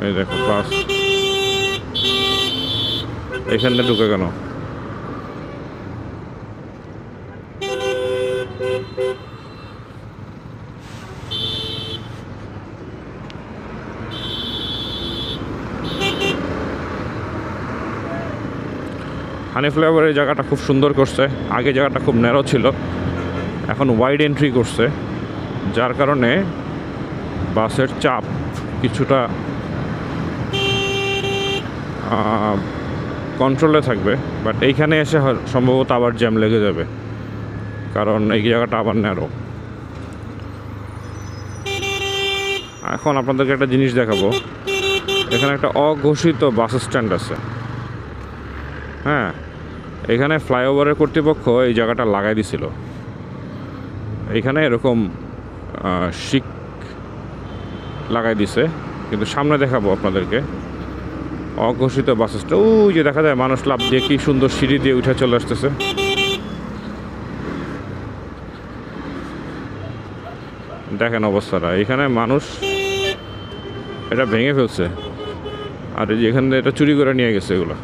এই দেখো বাস এখানটা ঢুকে কেন? হানি ফ্লাইওভারের জায়গাটা খুব সুন্দর করছে। আগে জায়গাটা খুব ন্যারো ছিল, এখন ওয়াইড এন্ট্রি করছে, যার কারণে বাসের চাপ কিছুটা কন্ট্রোলে থাকবে। বাট এইখানে এসে সম্ভবত আবার জ্যাম লেগে যাবে, কারণ এই জায়গাটা আবার ন্যারো। এখন আপনাদেরকে একটা জিনিস দেখাবো। এখানে একটা অঘোষিত বাস স্ট্যান্ড আছে। হ্যাঁ, এখানে ফ্লাইওভারের কর্তৃপক্ষ এই জায়গাটা লাগাই দিছিল। এইখানে এরকম শিক লাগাই দিছে, কিন্তু সামনে দেখাবো আপনাদেরকে অঘোষিত বাস স্ট্যান্ড। ওই যে দেখা যায় মানুষ লাফ দিয়ে কি সুন্দর সিঁড়ি দিয়ে উঠে চলে আসতেছে। দেখেন অবস্থাটা, এখানে মানুষ এটা ভেঙে ফেলছে, আর এই যে এখানে এটা চুরি করে নিয়ে গেছে এগুলো।